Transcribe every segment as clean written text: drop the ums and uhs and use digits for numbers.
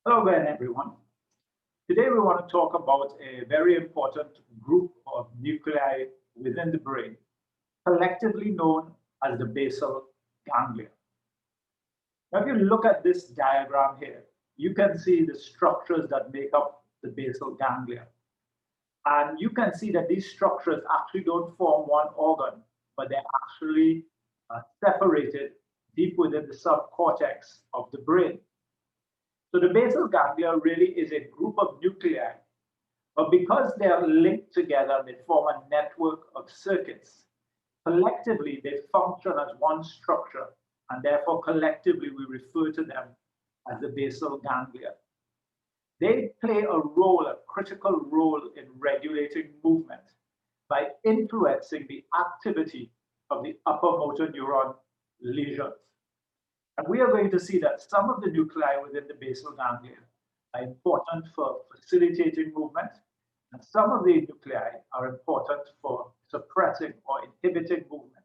Hello again, everyone. Today we want to talk about a very important group of nuclei within the brain, collectively known as the basal ganglia. Now, if you look at this diagram here, you can see the structures that make up the basal ganglia. And you can see that these structures actually don't form one organ, but they're actually separated deep within the subcortex of the brain. So the basal ganglia really is a group of nuclei, but because they are linked together, they form a network of circuits. Collectively, they function as one structure, and therefore collectively we refer to them as the basal ganglia. They play a critical role in regulating movement by influencing the activity of the upper motor neuron lesions. And we are going to see that some of the nuclei within the basal ganglia are important for facilitating movement, and some of the nuclei are important for suppressing or inhibiting movement.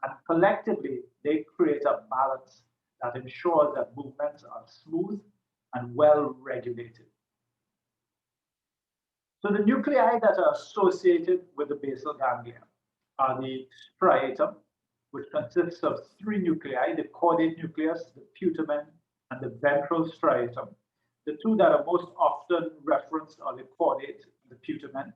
And collectively, they create a balance that ensures that movements are smooth and well regulated. So the nuclei that are associated with the basal ganglia are the striatum, which consists of three nuclei, the caudate nucleus, the putamen, and the ventral striatum. The two that are most often referenced are the caudate and the putamen.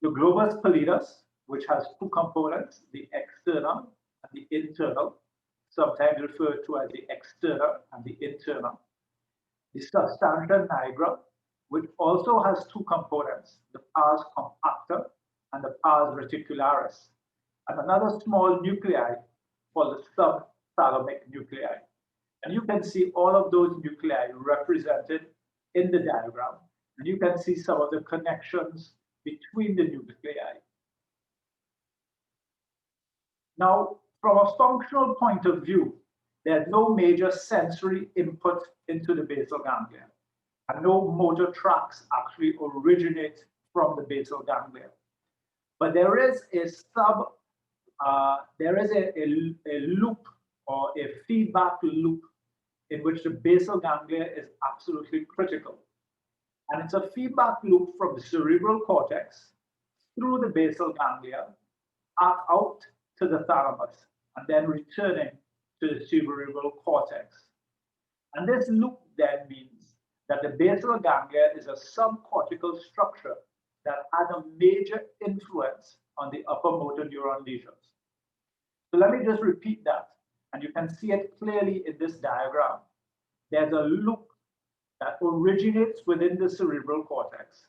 The globus pallidus, which has two components, the external and the internal, sometimes referred to as the external and the internal. The substantia nigra, which also has two components, the pars compacta and the pars reticularis, and another small nuclei called the subthalamic nuclei. And you can see all of those nuclei represented in the diagram, and you can see some of the connections between the nuclei. Now, from a functional point of view, there's no major sensory input into the basal ganglia, and no motor tracts actually originate from the basal ganglia. But there is a loop or a feedback loop in which the basal ganglia is absolutely critical. And it's a feedback loop from the cerebral cortex through the basal ganglia, out to the thalamus, and then returning to the cerebral cortex. And this loop then means that the basal ganglia is a subcortical structure that has a major influence on the upper motor neuron lesions. So let me just repeat that, and you can see it clearly in this diagram. There's a loop that originates within the cerebral cortex,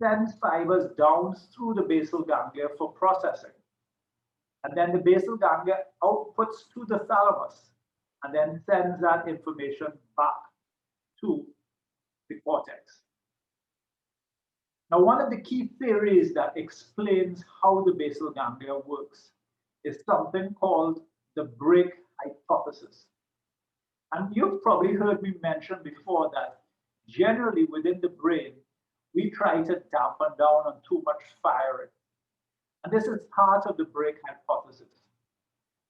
sends fibers down through the basal ganglia for processing, and then the basal ganglia outputs to the thalamus, and then sends that information back to the cortex. Now, one of the key theories that explains how the basal ganglia works is something called the brake hypothesis. And you've probably heard me mention before that generally within the brain, we try to dampen down on too much firing. And this is part of the brake hypothesis.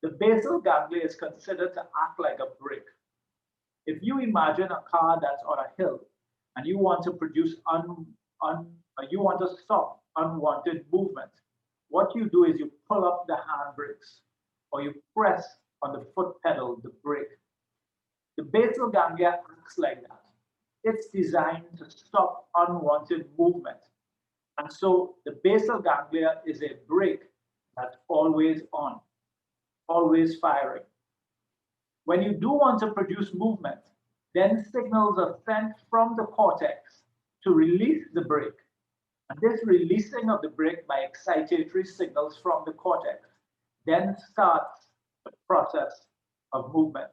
The basal ganglia is considered to act like a brake. If you imagine a car that's on a hill and you want to produce you want to stop unwanted movement, what you do is you pull up the handbrakes or you press on the foot pedal, the brake. The basal ganglia acts like that. It's designed to stop unwanted movement. And so the basal ganglia is a brake that's always on, always firing. When you do want to produce movement, then signals are sent from the cortex to release the brake. And this releasing of the brake by excitatory signals from the cortex then starts the process of movement.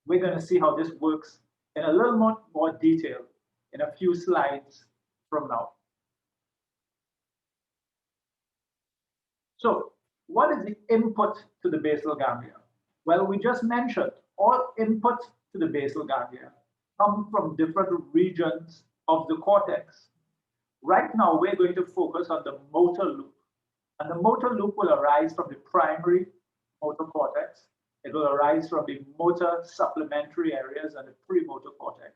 We're going to see how this works in a little more detail in a few slides from now. So, what is the input to the basal ganglia? Well, we just mentioned all input to the basal ganglia come from different regions of the cortex. Right now, we're going to focus on the motor loop. And the motor loop will arise from the primary motor cortex, It will arise from the motor supplementary areas and the premotor cortex.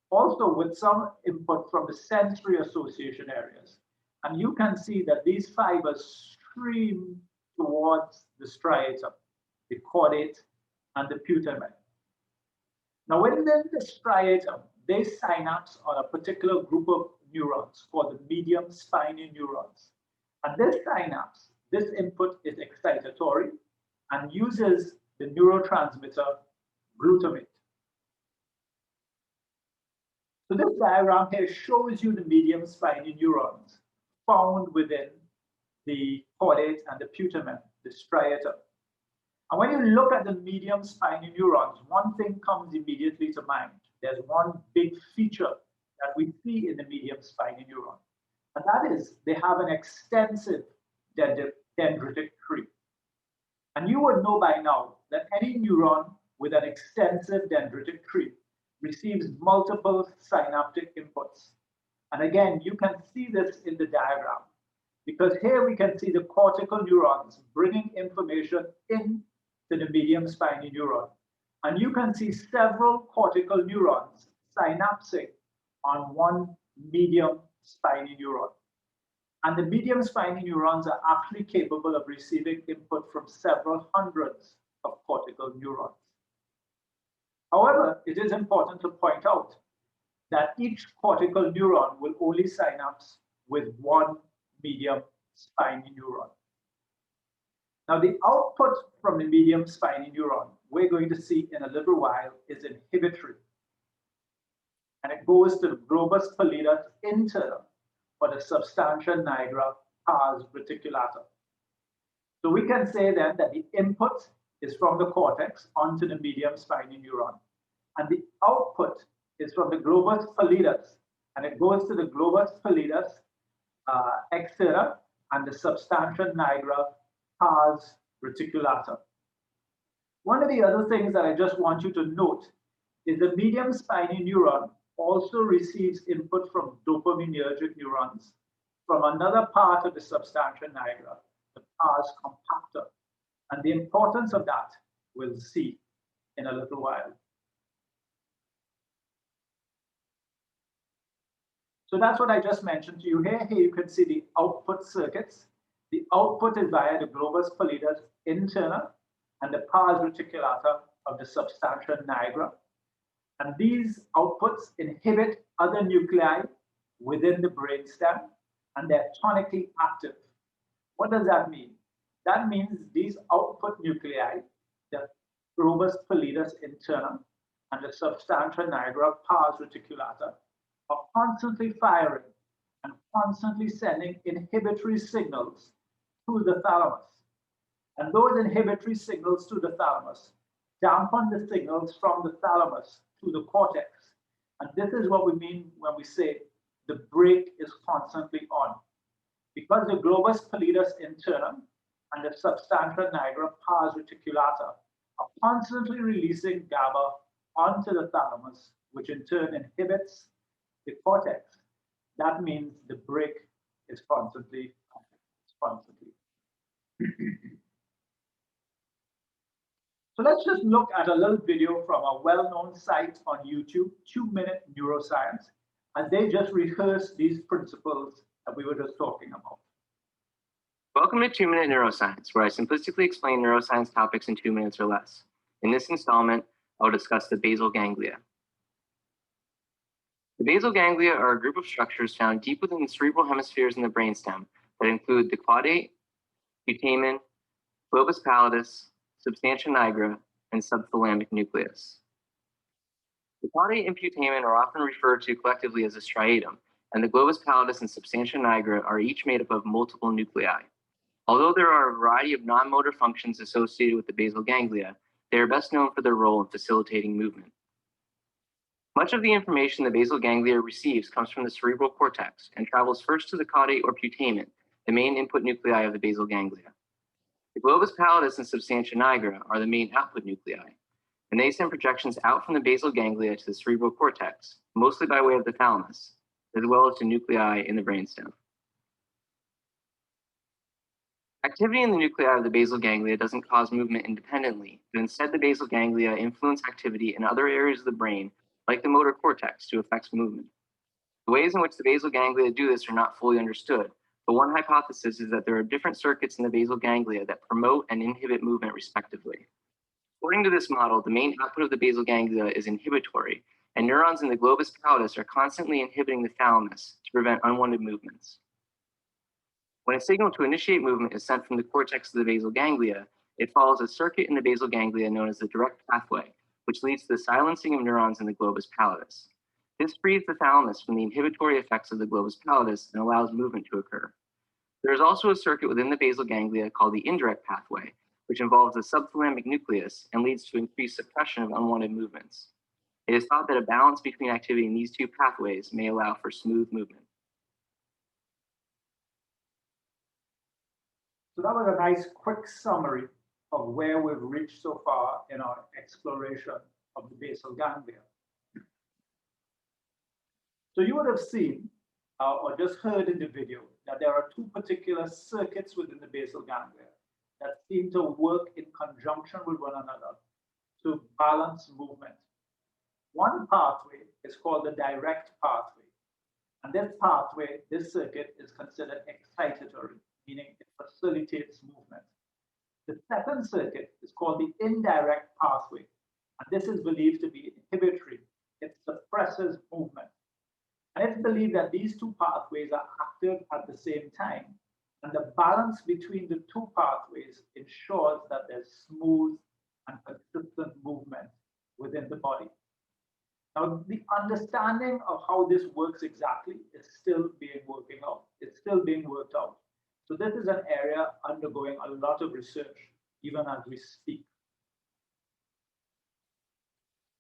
Also with some input from the sensory association areas. And you can see that these fibers stream towards the striatum, the caudate, and the putamen. Now within the striatum, they synapse on a particular group of neurons called the medium spiny neurons. And this synapse, this input is excitatory and uses the neurotransmitter glutamate. So this diagram here shows you the medium spiny neurons found within the caudate and the putamen, the striatum. And when you look at the medium spiny neurons, one thing comes immediately to mind. There's one big feature that we see in the medium spiny neuron, and that is they have an extensive dendritic tree. And you would know by now that any neuron with an extensive dendritic tree receives multiple synaptic inputs. And again, you can see this in the diagram, because here we can see the cortical neurons bringing information into the medium spiny neuron. And you can see several cortical neurons synapsing on one medium spiny neuron. And the medium spiny neurons are actually capable of receiving input from several hundreds of cortical neurons. However, it is important to point out that each cortical neuron will only synapse with one medium spiny neuron. Now, the output from the medium spiny neuron, we're going to see in a little while, is inhibitory. And it goes to the globus pallidus internal for the substantia nigra pars reticulata. So we can say then that the input is from the cortex onto the medium spiny neuron. And the output is from the globus pallidus, and it goes to the globus pallidus externa and the substantia nigra pars reticulata. One of the other things that I just want you to note is the medium spiny neuron also receives input from dopaminergic neurons from another part of the substantia nigra, the pars compacta. And the importance of that we'll see in a little while. So that's what I just mentioned to you here. Here you can see the output circuits. The output is via the globus pallidus interna and the pars reticulata of the substantia nigra. And these outputs inhibit other nuclei within the brainstem, and they're tonically active. What does that mean? That means these output nuclei, the globus pallidus interna and the substantia nigra pars reticulata, are constantly firing and constantly sending inhibitory signals to the thalamus. And those inhibitory signals to the thalamus dampen the signals from the thalamus to the cortex. And this is what we mean when we say the brake is constantly on. Because the globus pallidus interna and the substantia nigra pars reticulata are constantly releasing GABA onto the thalamus, which in turn inhibits the cortex. That means the brake is constantly on. So let's just look at a little video from a well-known site on YouTube, 2-Minute Neuroscience, as they just rehearse these principles that we were just talking about. Welcome to 2-Minute Neuroscience, where I simplistically explain neuroscience topics in 2 minutes or less. In this installment, I will discuss the basal ganglia. The basal ganglia are a group of structures found deep within the cerebral hemispheres in the brainstem that include the caudate, putamen, globus pallidus, substantia nigra, and subthalamic nucleus. The caudate and putamen are often referred to collectively as a striatum, and the globus pallidus and substantia nigra are each made up of multiple nuclei. Although there are a variety of non-motor functions associated with the basal ganglia, they are best known for their role in facilitating movement. Much of the information the basal ganglia receives comes from the cerebral cortex and travels first to the caudate or putamen, the main input nuclei of the basal ganglia. The globus pallidus and substantia nigra are the main output nuclei, and they send projections out from the basal ganglia to the cerebral cortex, mostly by way of the thalamus, as well as to nuclei in the brainstem. Activity in the nuclei of the basal ganglia doesn't cause movement independently, but instead the basal ganglia influence activity in other areas of the brain, like the motor cortex, to affect movement. The ways in which the basal ganglia do this are not fully understood, but one hypothesis is that there are different circuits in the basal ganglia that promote and inhibit movement respectively. According to this model, the main output of the basal ganglia is inhibitory, and neurons in the globus pallidus are constantly inhibiting the thalamus to prevent unwanted movements. When a signal to initiate movement is sent from the cortex to the basal ganglia, it follows a circuit in the basal ganglia known as the direct pathway, which leads to the silencing of neurons in the globus pallidus. This frees the thalamus from the inhibitory effects of the globus pallidus and allows movement to occur. There is also a circuit within the basal ganglia called the indirect pathway, which involves the subthalamic nucleus and leads to increased suppression of unwanted movements. It is thought that a balance between activity in these two pathways may allow for smooth movement. So that was a nice quick summary of where we've reached so far in our exploration of the basal ganglia. So you would have seen or just heard in the video that there are two particular circuits within the basal ganglia that seem to work in conjunction with one another to balance movement. One pathway is called the direct pathway. And this pathway, this circuit, is considered excitatory, meaning it facilitates movement. The second circuit is called the indirect pathway, and this is believed to be inhibitory. It suppresses movement. And it's believed that these two pathways are active at the same time, and the balance between the two pathways ensures that there's smooth and consistent movement within the body. Now, the understanding of how this works exactly is still being worked out. It's still being worked out. So this is an area undergoing a lot of research, even as we speak.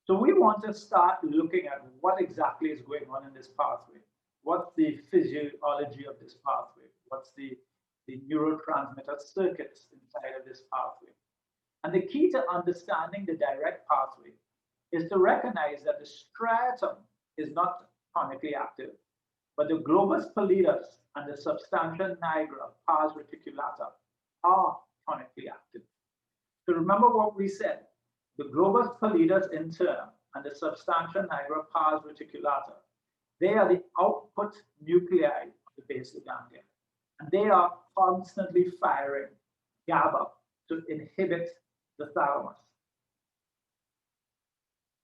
So we want to start looking at what exactly is going on in this pathway. What's the physiology of this pathway? What's the neurotransmitter circuits inside of this pathway? And the key to understanding the direct pathway is to recognize that the striatum is not tonically active, but the globus pallidus and the substantia nigra, pars reticulata, are tonically active. So remember what we said, the globus pallidus interna and the substantia nigra, pars reticulata, they are the output nuclei of the basal ganglia, and they are constantly firing GABA to inhibit the thalamus.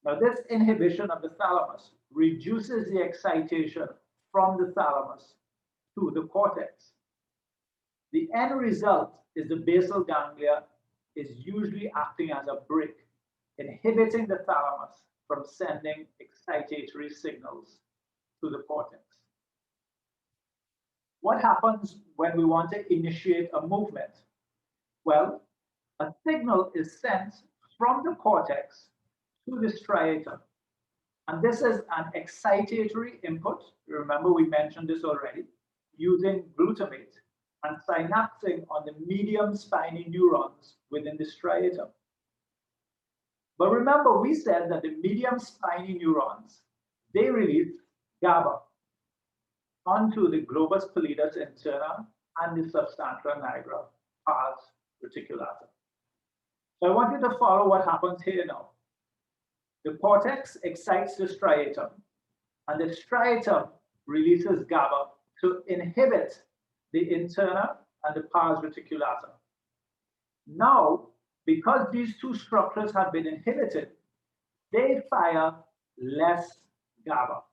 Now, this inhibition of the thalamus reduces the excitation from the thalamus to the cortex. The end result is the basal ganglia is usually acting as a brake, inhibiting the thalamus from sending excitatory signals to the cortex. What happens when we want to initiate a movement? Well, a signal is sent from the cortex to the striatum. And this is an excitatory input. Remember, we mentioned this already, using glutamate and synapsing on the medium spiny neurons within the striatum. But remember, we said that the medium spiny neurons, they release GABA onto the globus pallidus interna and the substantia nigra, pars reticulata. So I want you to follow what happens here now. The cortex excites the striatum, and the striatum releases GABA to inhibit the interna and the pars reticulata. Now, because these two structures have been inhibited, they fire less GABA.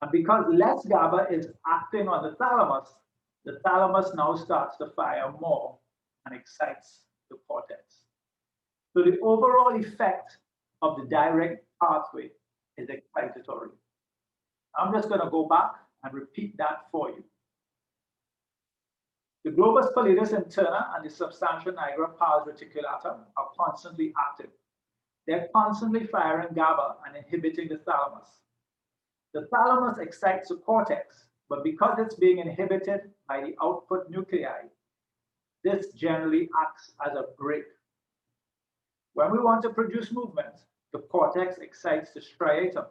And because less GABA is acting on the thalamus now starts to fire more and excites the cortex. So the overall effect of the direct pathway is excitatory. I'm just going to go back and repeat that for you. The globus pallidus interna and the substantia nigra, pars reticulata are constantly active. They're constantly firing GABA and inhibiting the thalamus. The thalamus excites the cortex, but because it's being inhibited by the output nuclei, this generally acts as a brake. When we want to produce movement, the cortex excites the striatum.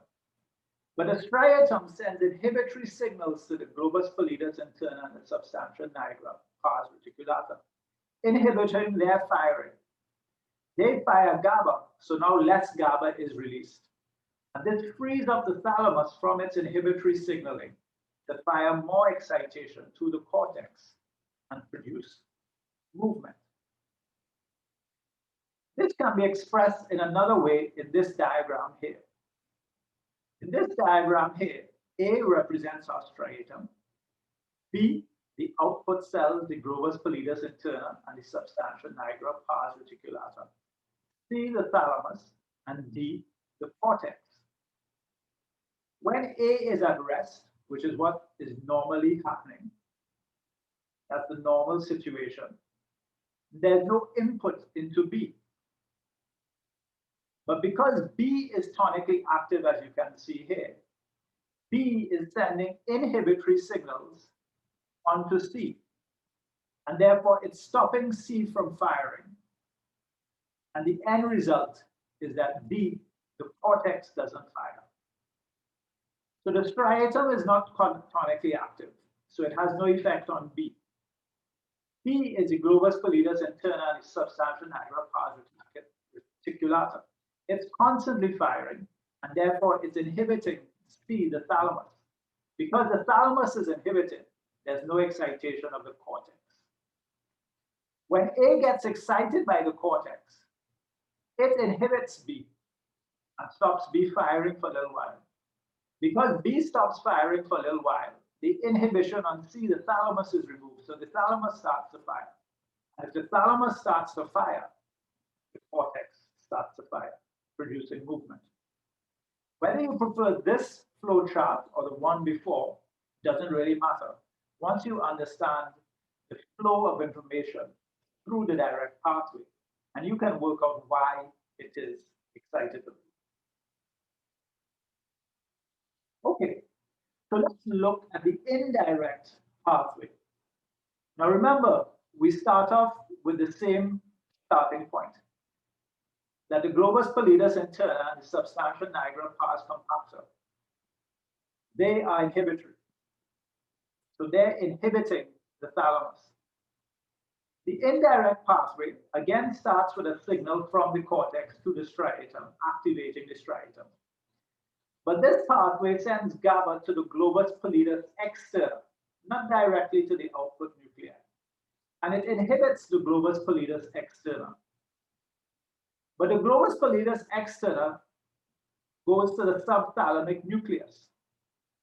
But the striatum sends inhibitory signals to the globus pallidus interna and the substantia nigra, pars reticulata, inhibiting their firing. They fire GABA, so now less GABA is released. And this frees up the thalamus from its inhibitory signaling to fire more excitation to the cortex and produce movement. This can be expressed in another way in this diagram here. In this diagram here, A represents our striatum, B, the output cells, the globus pallidus interna and the substantia nigra pars reticulata, C, the thalamus, and D, the cortex. When A is at rest, which is what is normally happening, that's the normal situation, there's no input into B. But because B is tonically active, as you can see here, B is sending inhibitory signals onto C. And therefore, it's stopping C from firing. And the end result is that B, the cortex, doesn't fire. So the striatum is not tonically active, so it has no effect on B. B is the globus pallidus interna and the substantia nigra pars reticulata. It's constantly firing, and therefore it's inhibiting C, the thalamus. Because the thalamus is inhibited, there's no excitation of the cortex. When A gets excited by the cortex, it inhibits B and stops B firing for a little while. Because B stops firing for a little while, the inhibition on C, the thalamus, is removed. So the thalamus starts to fire. And if the thalamus starts to fire, the cortex starts to fire, producing movement. Whether you prefer this flow chart or the one before doesn't really matter. Once you understand the flow of information through the direct pathway, and you can work out why it is excitable. Okay, so let's look at the indirect pathway. Now remember, we start off with the same starting point, that the globus pallidus interna and the substantia nigra pars compacta, they are inhibitory. So they're inhibiting the thalamus. The indirect pathway again starts with a signal from the cortex to the striatum, activating the striatum. But this pathway sends GABA to the globus pallidus externa, not directly to the output nuclei. And it inhibits the globus pallidus externa. But the globus pallidus externa goes to the subthalamic nucleus,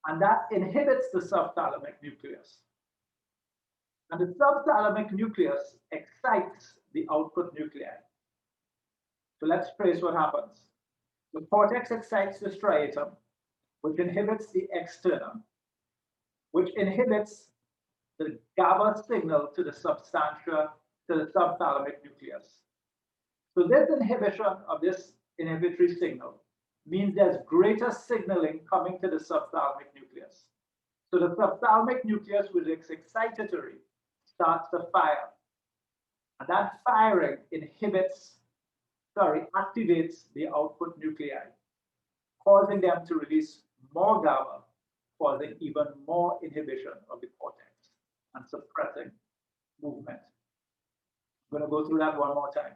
and that inhibits the subthalamic nucleus. And the subthalamic nucleus excites the output nuclei. So let's trace what happens. The cortex excites the striatum, which inhibits the externa, which inhibits the GABA signal to the substantia, to the subthalamic nucleus. So this inhibition of this inhibitory signal means there's greater signaling coming to the subthalamic nucleus. So the subthalamic nucleus, which is excitatory, starts to fire. And that firing activates the output nuclei, causing them to release more GABA, causing even more inhibition of the cortex and suppressing movement. I'm going to go through that one more time.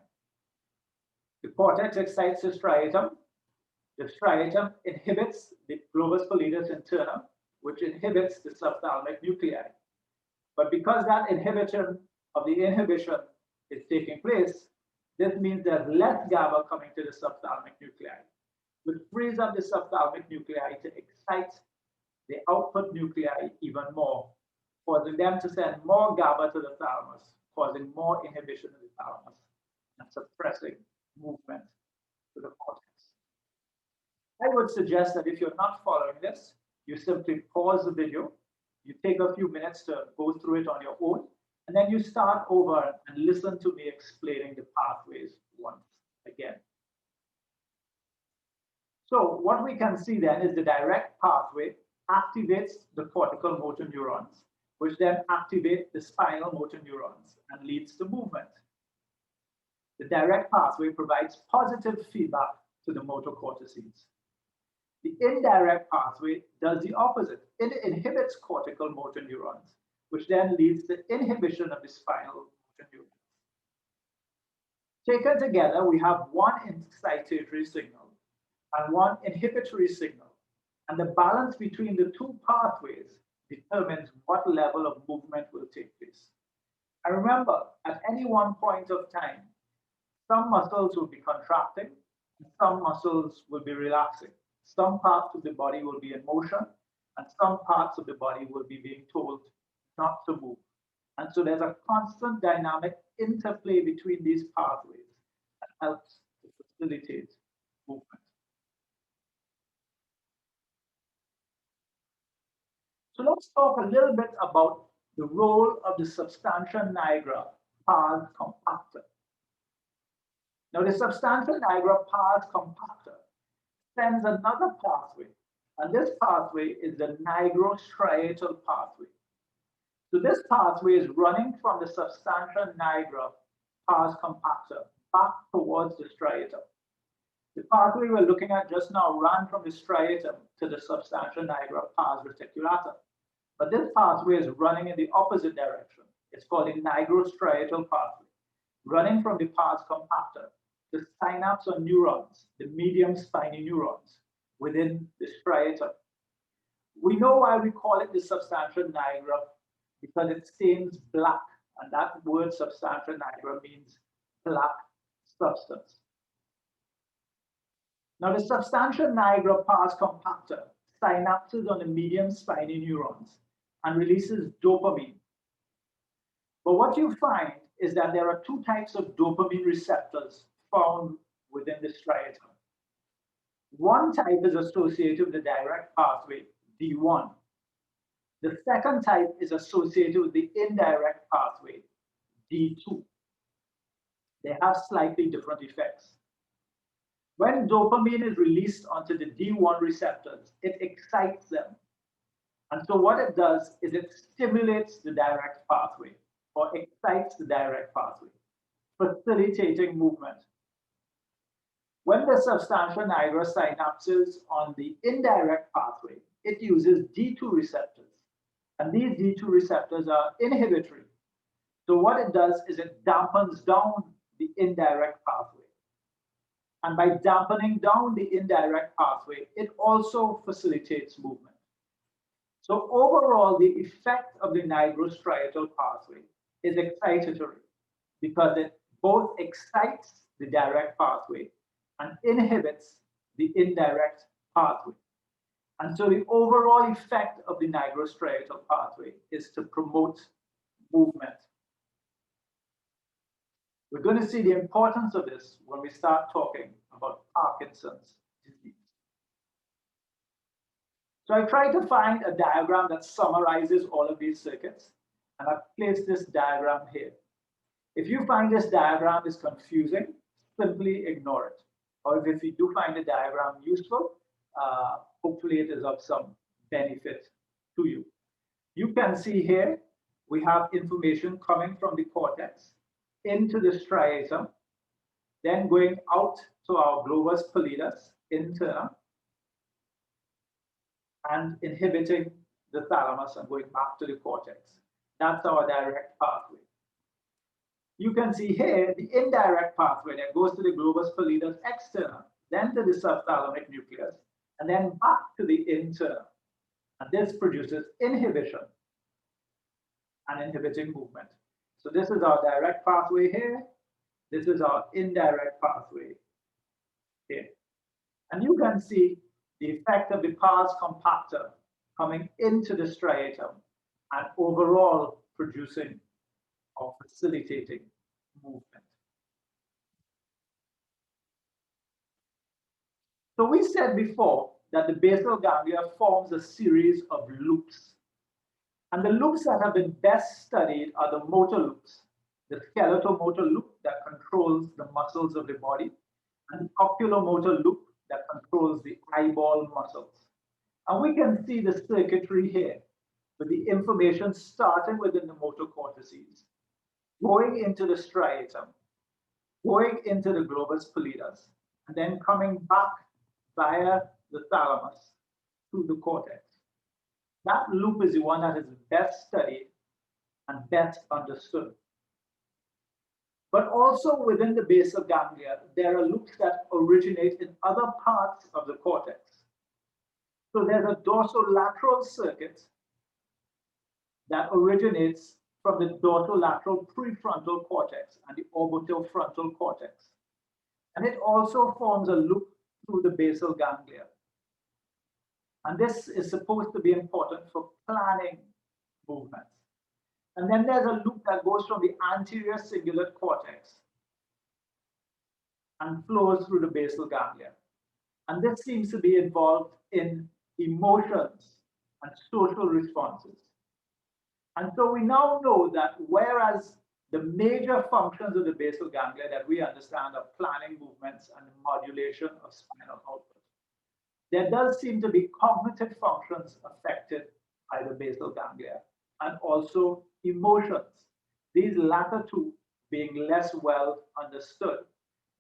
The cortex excites the striatum. The striatum inhibits the globus pallidus interna, which inhibits the subthalamic nuclei. But because that inhibition of the inhibition is taking place, this means there's less GABA coming to the subthalamic nuclei, which frees up the subthalamic nuclei to excite the output nuclei even more, causing them to send more GABA to the thalamus, causing more inhibition in the thalamus and suppressing movement to the cortex. I would suggest that if you're not following this, you simply pause the video, you take a few minutes to go through it on your own, and then you start over and listen to me explaining the pathways once again. So what we can see then is the direct pathway activates the cortical motor neurons, which then activate the spinal motor neurons and leads to movement. The direct pathway provides positive feedback to the motor cortices. The indirect pathway does the opposite. It inhibits cortical motor neurons which then leads to inhibition of the spinal motor neurons. Taken together, we have one excitatory signal and one inhibitory signal, and the balance between the two pathways determines what level of movement will take place. And remember, at any one point of time, some muscles will be contracting, and some muscles will be relaxing. Some parts of the body will be in motion, and some parts of the body will be being told not to move. And so there's a constant dynamic interplay between these pathways that helps to facilitate movement. So let's talk a little bit about the role of the substantia nigra pars compacta. Now, the substantia nigra pars compacta sends another pathway, and this pathway is the nigrostriatal pathway. So this pathway is running from the substantia nigra pars compacta back towards the striatum. The pathway we're looking at just now ran from the striatum to the substantia nigra pars reticulata. But this pathway is running in the opposite direction. It's called the nigrostriatal pathway, running from the pars compacta to synapse on neurons, the medium spiny neurons within the striatum. We know why we call it the substantia nigra, because it stains black, and that word substantia nigra means black substance. Now, the substantia nigra pars compacta synapses on the medium spiny neurons and releases dopamine. But what you find is that there are two types of dopamine receptors found within the striatum. One type is associated with the direct pathway, D1. The second type is associated with the indirect pathway, D2. They have slightly different effects. When dopamine is released onto the D1 receptors, it excites them. And so what it does is it stimulates the direct pathway, or excites the direct pathway, facilitating movement. When the substantia nigra synapses on the indirect pathway, it uses D2 receptors. And these D2 receptors are inhibitory. So what it does is it dampens down the indirect pathway. And by dampening down the indirect pathway, it also facilitates movement. So overall, the effect of the nigrostriatal pathway is excitatory because it both excites the direct pathway and inhibits the indirect pathway. And so the overall effect of the nigrostriatal pathway is to promote movement. We're going to see the importance of this when we start talking about Parkinson's disease. So I tried to find a diagram that summarizes all of these circuits, and I've placed this diagram here. If you find this diagram is confusing, simply ignore it. Or if you do find the diagram useful, hopefully it is of some benefit to you. You can see here, we have information coming from the cortex into the striatum, then going out to our globus pallidus interna, and inhibiting the thalamus and going back to the cortex. That's our direct pathway. You can see here the indirect pathway that goes to the globus pallidus externa, then to the subthalamic nucleus, and then back to the interna. And this produces inhibition and inhibiting movement. So this is our direct pathway here. This is our indirect pathway here. And you can see the effect of the pars compacta coming into the striatum and overall producing or facilitating movement. So we said before that the basal ganglia forms a series of loops. And the loops that have been best studied are the motor loops, the skeletal-motor loop that controls the muscles of the body, and the oculomotor loop that controls the eyeball muscles. And we can see the circuitry here with the information starting within the motor cortices, going into the striatum, going into the globus pallidus, and then coming back via the thalamus to the cortex. That loop is the one that is best studied and best understood. But also within the basal ganglia, there are loops that originate in other parts of the cortex. So there's a dorsolateral circuit that originates from the dorsolateral prefrontal cortex and the orbitofrontal cortex. And it also forms a loop through the basal ganglia. And this is supposed to be important for planning movements. And then there's a loop that goes from the anterior cingulate cortex and flows through the basal ganglia. And this seems to be involved in emotions and social responses. And so we now know that whereas the major functions of the basal ganglia that we understand are planning movements and modulation of spinal output, there does seem to be cognitive functions affected by the basal ganglia and also emotions. These latter two being less well understood,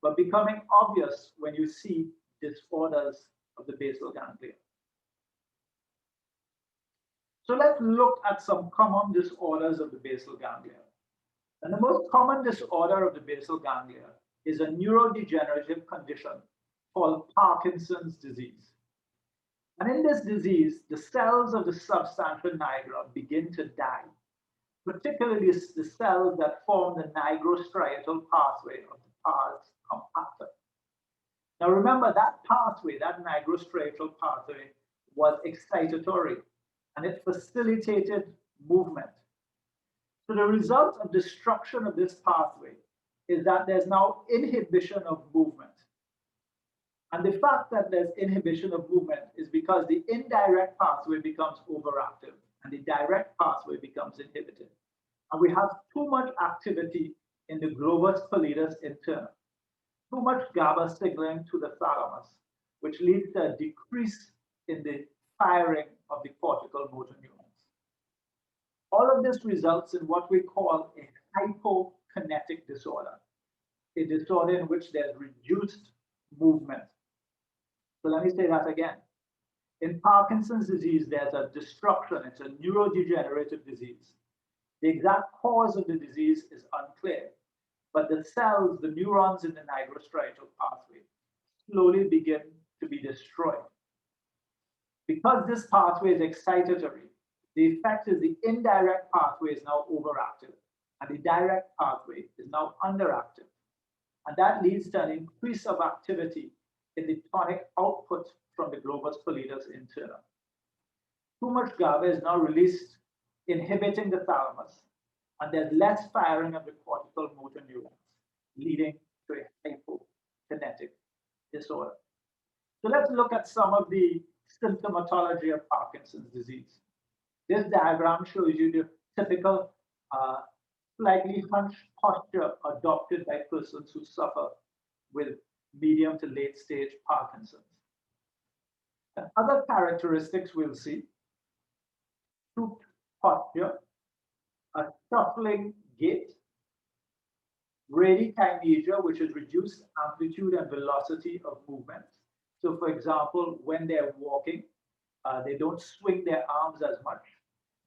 but becoming obvious when you see disorders of the basal ganglia. So let's look at some common disorders of the basal ganglia. And the most common disorder of the basal ganglia is a neurodegenerative condition called Parkinson's disease. And in this disease, the cells of the substantia nigra begin to die, particularly the cells that form the nigrostriatal pathway of the pars compacta. Now remember, that pathway, that nigrostriatal pathway, was excitatory and it facilitated movement. So the result of destruction of this pathway is that there's now inhibition of movement. And the fact that there's inhibition of movement is because the indirect pathway becomes overactive and the direct pathway becomes inhibited. And we have too much activity in the globus pallidus interna, too much GABA signaling to the thalamus, which leads to a decrease in the firing of the cortical motor neurons. All of this results in what we call a hypokinetic disorder, a disorder in which there's reduced movement. So let me say that again. In Parkinson's disease, there's a destruction. It's a neurodegenerative disease. The exact cause of the disease is unclear, but the cells, the neurons in the nigrostriatal pathway, slowly begin to be destroyed. Because this pathway is excitatory, the effect is the indirect pathway is now overactive, and the direct pathway is now underactive. And that leads to an increase of activity in the tonic output from the globus pallidus interna. Too much GABA is now released, inhibiting the thalamus, and there's less firing of the cortical motor neurons, leading to a hypokinetic disorder. So let's look at some of the symptomatology of Parkinson's disease. This diagram shows you the typical slightly hunched posture adopted by persons who suffer with medium to late stage Parkinson's. And other characteristics we'll see: stooped posture, a shuffling gait, bradykinesia, which is reduced amplitude and velocity of movement. So for example, when they're walking, they don't swing their arms as much.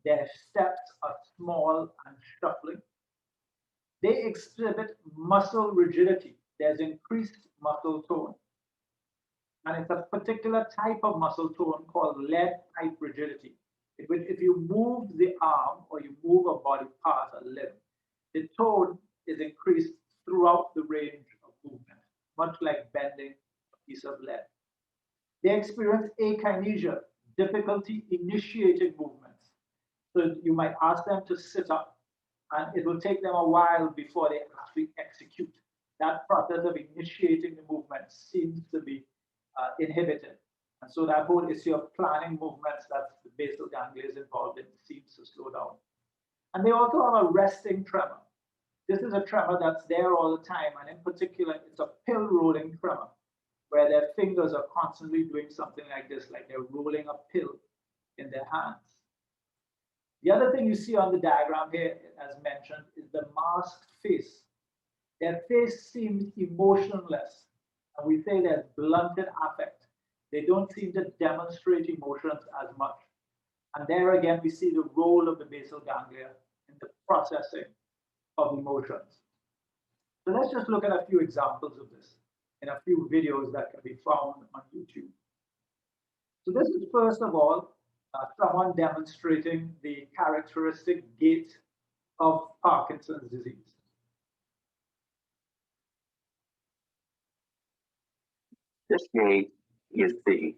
Their steps are small and shuffling. They exhibit muscle rigidity. There's increased muscle tone. And it's a particular type of muscle tone called lead-type rigidity, in which if you move the arm or you move a body part, a limb, the tone is increased throughout the range of movement, much like bending a piece of lead. They experience akinesia, difficulty initiating movements. So you might ask them to sit up, and it will take them a while before they actually execute. That process of initiating the movement seems to be inhibited. And so that whole issue of planning movements that the basal ganglia is involved in seems to slow down. And they also have a resting tremor. This is a tremor that's there all the time, and in particular, it's a pill rolling tremor, where their fingers are constantly doing something like this, like they're rolling a pill in their hands. The other thing you see on the diagram here, as mentioned, is the masked face. Their face seems emotionless, and we say there's blunted affect. They don't seem to demonstrate emotions as much. And there again, we see the role of the basal ganglia in the processing of emotions. So let's just look at a few examples of this in a few videos that can be found on YouTube. So this is first of all someone demonstrating the characteristic gait of Parkinson's disease. This gait is the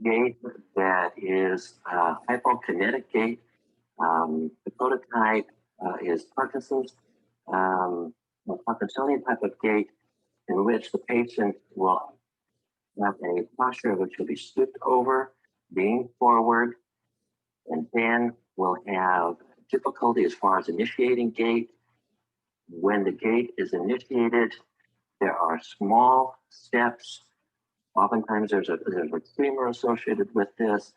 gait that is a hypokinetic gait. The prototype is Parkinson's, a Parkinsonian type of gait in which the patient will have a posture which will be stooped over, leaning forward, and then will have difficulty as far as initiating gait. When the gait is initiated, there are small steps. Oftentimes there's a tremor associated with this.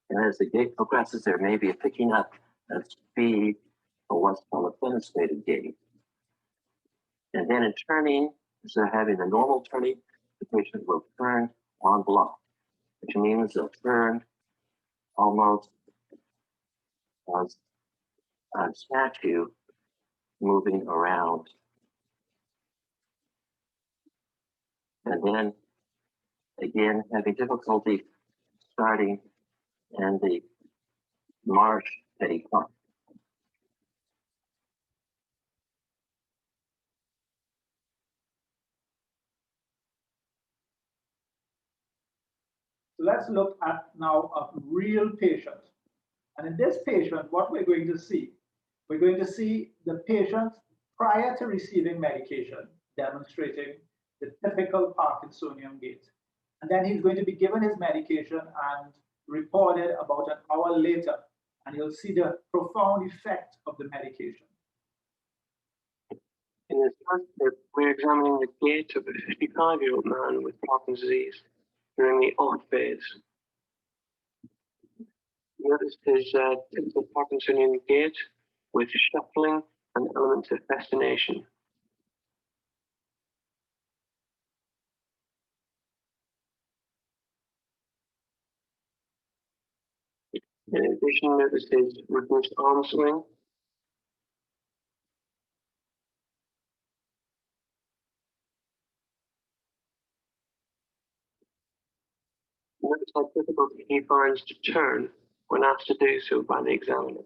And as the gait progresses, there may be a picking up of speed or what's called a fenestrated gait. And then in turning, instead of having the normal turning, the patient will turn en bloc, which means they'll turn almost as a statue moving around. And then again, having difficulty starting in the march petit pas. So let's look at now a real patient. And in this patient, what we're going to see the patient prior to receiving medication demonstrating the typical Parkinsonian gait. And then he's going to be given his medication and reported about an hour later, and you'll see the profound effect of the medication. In this first clip, we're examining the gait of a 55-year-old man with Parkinson's disease during the odd phase. Notice his typical Parkinsonian gait with shuffling and elements of fascination. In addition, notice his reduced arm swing. Notice how difficult he finds to turn when asked to do so by the examiner.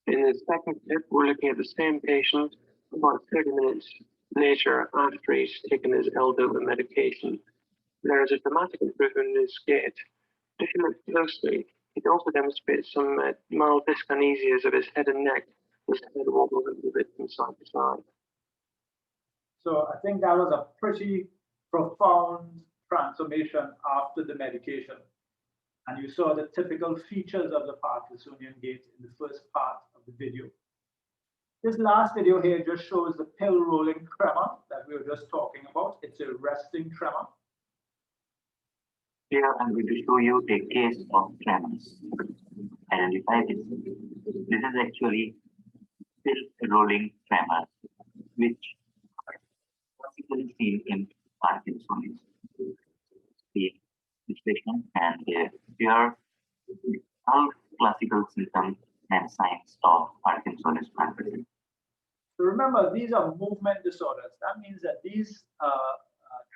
In the second clip, we're looking at the same patient about 30 minutes later after he's taken his L-DOPA medication. There is a dramatic improvement in his gait. If you look closely, it also demonstrates some mild dyskinesias of his head and neck. His head wobbles a little bit from side to side. So I think that was a pretty profound transformation after the medication. And you saw the typical features of the Parkinsonian gait in the first part of the video. This last video here just shows the pill rolling tremor that we were just talking about. It's a resting tremor. Here I'm going to show you a case of tremors. Identify this. This is actually pill rolling tremors, which are classically seen in Parkinson's. The situation and here all classical symptoms and signs of Parkinson's disease. So remember, these are movement disorders. That means that these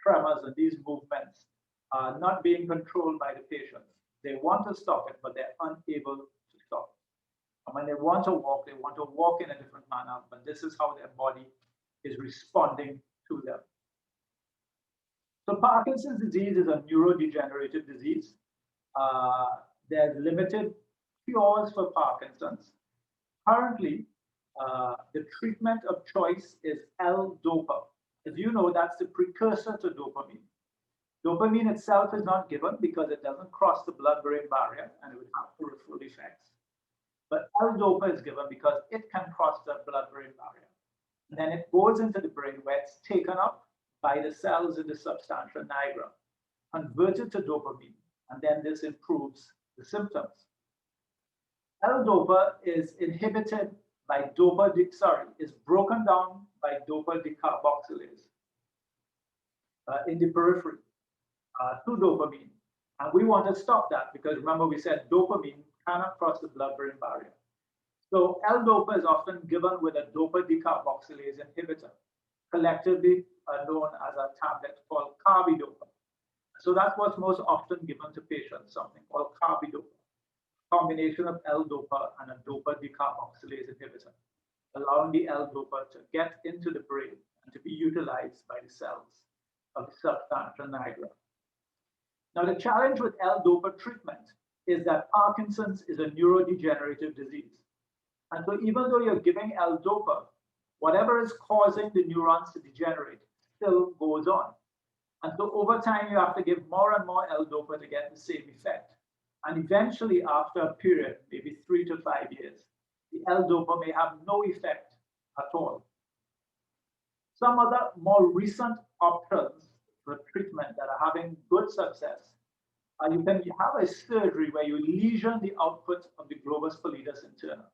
tremors and these movements are not being controlled by the patient. They want to stop it, but they're unable to stop it. And when they want to walk in a different manner, but this is how their body is responding to them. So Parkinson's disease is a neurodegenerative disease. There's limited cures for Parkinson's. Currently, the treatment of choice is L-DOPA. As you know, that's the precursor to dopamine. Dopamine itself is not given because it doesn't cross the blood-brain barrier and it would have peripheral effects. But L-DOPA is given because it can cross the blood-brain barrier. And then it goes into the brain where it's taken up by the cells in the substantia nigra, converted to dopamine, and then this improves the symptoms. L-DOPA is inhibited by is broken down by dopa decarboxylase in the periphery. to dopamine. And we want to stop that because remember we said dopamine cannot cross the blood-brain barrier. So L-DOPA is often given with a dopa decarboxylase inhibitor, collectively known as a tablet called carbidopa. So that's what's most often given to patients, something called carbidopa, combination of L-DOPA and a dopa decarboxylase inhibitor, allowing the L-DOPA to get into the brain and to be utilized by the cells of the substantia nigra. Now, the challenge with L-DOPA treatment is that Parkinson's is a neurodegenerative disease. And so even though you're giving L-DOPA, whatever is causing the neurons to degenerate still goes on. And so over time, you have to give more and more L-DOPA to get the same effect. And eventually, after a period, maybe 3 to 5 years, the L-DOPA may have no effect at all. Some other more recent options for treatment that are having good success are you can have a surgery where you lesion the output of the globus pallidus interna.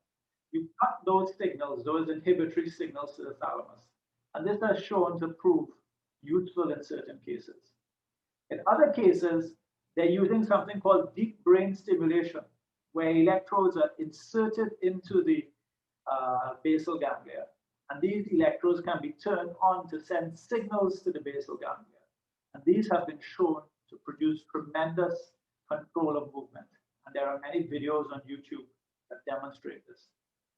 You cut those signals, those inhibitory signals to the thalamus. And this has shown to prove useful in certain cases. In other cases, they're using something called deep brain stimulation, where electrodes are inserted into the basal ganglia. And these electrodes can be turned on to send signals to the basal ganglia. And these have been shown to produce tremendous control of movement. And there are many videos on YouTube that demonstrate this.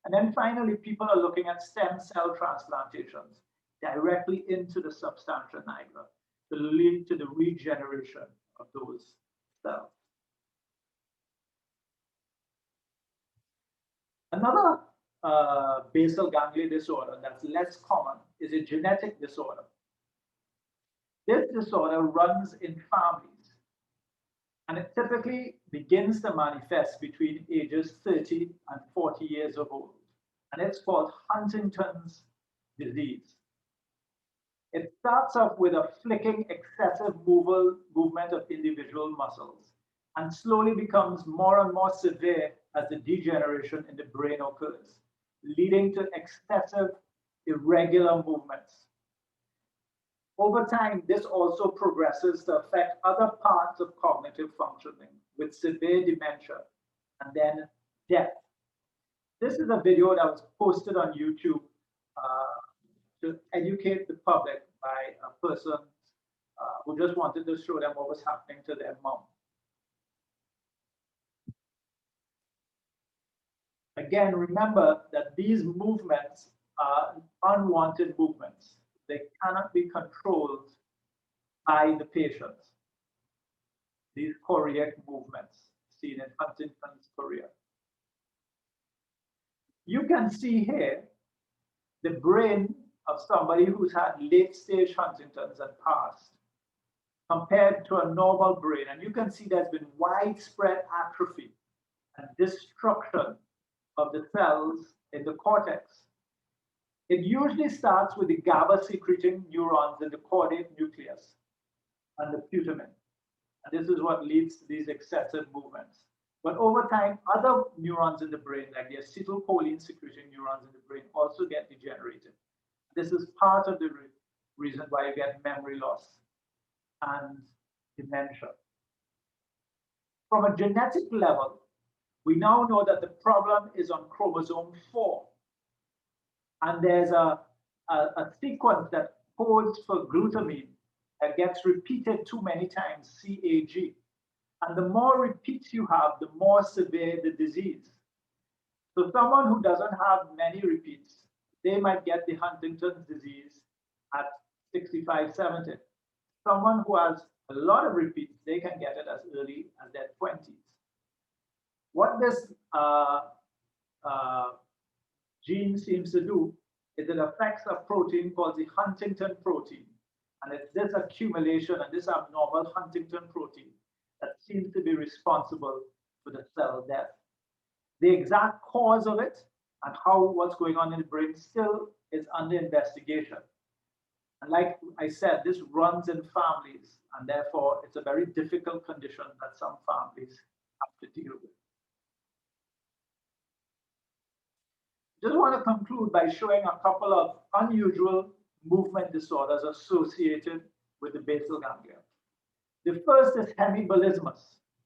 And then finally, people are looking at stem cell transplantations directly into the substantia nigra to lead to the regeneration of those cells. Another basal ganglia disorder that's less common is a genetic disorder. This disorder runs in families, and it typically begins to manifest between ages 30 and 40 years of old, and it's called Huntington's disease. It starts off with a flicking, excessive movement of individual muscles, and slowly becomes more and more severe as the degeneration in the brain occurs, leading to excessive, irregular movements. Over time, this also progresses to affect other parts of cognitive functioning with severe dementia and then death. This is a video that was posted on YouTube to educate the public by a person who just wanted to show them what was happening to their mom. Again, remember that these movements are unwanted movements. They cannot be controlled by the patient. These choreic movements seen in Huntington's chorea. You can see here the brain of somebody who's had late-stage Huntington's and passed, compared to a normal brain. And you can see there's been widespread atrophy and destruction of the cells in the cortex. It usually starts with the GABA-secreting neurons in the caudate nucleus and the putamen. And this is what leads to these excessive movements. But over time, other neurons in the brain, like the acetylcholine-secreting neurons in the brain, also get degenerated. This is part of the reason why you get memory loss and dementia. From a genetic level, we now know that the problem is on chromosome 4. And there's a sequence that codes for glutamine that gets repeated too many times, CAG. And the more repeats you have, the more severe the disease. So someone who doesn't have many repeats, they might get the Huntington's disease at 65, 70. Someone who has a lot of repeats, they can get it as early as their 20s. What this gene seems to do is it affects a protein called the Huntington protein. And it's this accumulation and this abnormal Huntington protein that seems to be responsible for the cell death. The exact cause of it and what's going on in the brain still is under investigation. And like I said, this runs in families, and therefore it's a very difficult condition that some families have to deal with. Just want to conclude by showing a couple of unusual movement disorders associated with the basal ganglia. The first is hemiballismus,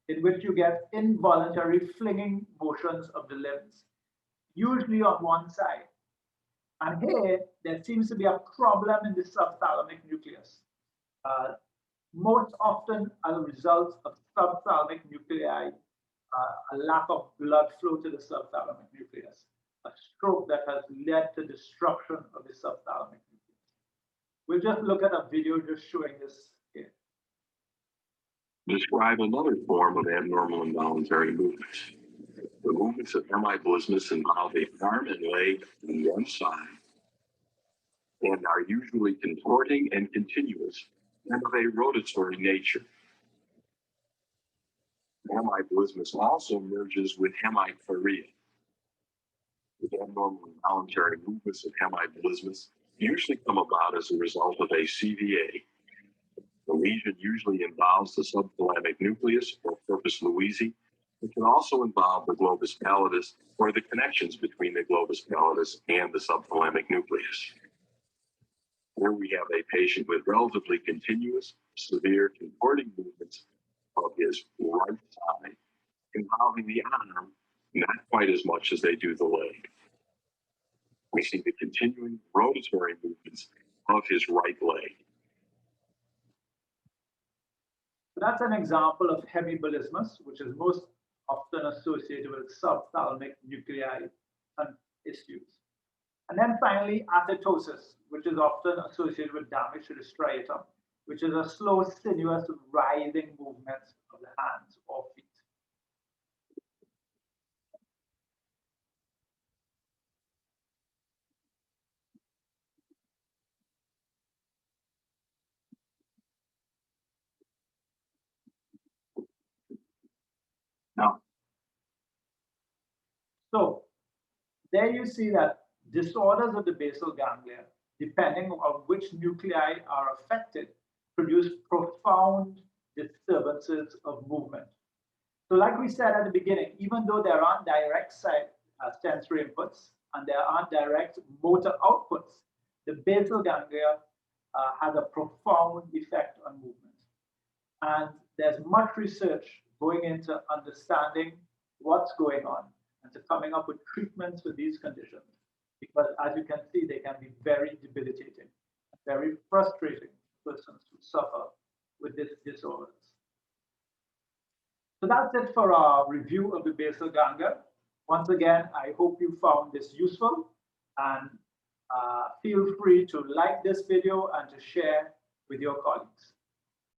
in which you get involuntary flinging motions of the limbs, usually on one side. And here, there seems to be a problem in the subthalamic nucleus. Most often as a result of subthalamic nuclei, a lack of blood flow to the subthalamic nucleus, a stroke that has led to destruction of the subthalamic nucleus. We'll just look at a video just showing this here. Describe another form of abnormal involuntary movements. The movements of hemiballismus involve a arm and leg on one side and are usually contorting and continuous and of a rotatory nature. Hemiballismus also merges with hemiplegia. The abnormal involuntary movements of hemiballismus usually come about as a result of a CVA. The lesion usually involves the subthalamic nucleus or corpus luisi. It can also involve the globus pallidus or the connections between the globus pallidus and the subthalamic nucleus. Here we have a patient with relatively continuous, severe contorting movements of his right side, involving the arm, not quite as much as they do the leg. We see the continuing rotatory movements of his right leg. That's an example of hemiballismus, which is most often associated with subthalamic nuclei and issues. And then finally, atetosis, which is often associated with damage to the striatum, which is a slow, sinuous, rising movement of the hands or feet. Now, so there you see that disorders of the basal ganglia, depending on which nuclei are affected, produce profound disturbances of movement. So like we said at the beginning, even though there aren't direct sensory inputs and there aren't direct motor outputs, the basal ganglia has a profound effect on movement. And there's much research going into understanding what's going on and to coming up with treatments for these conditions. Because as you can see, they can be very debilitating, very frustrating for persons who suffer with these disorders. So that's it for our review of the basal ganglia. Once again, I hope you found this useful, and feel free to like this video and to share with your colleagues.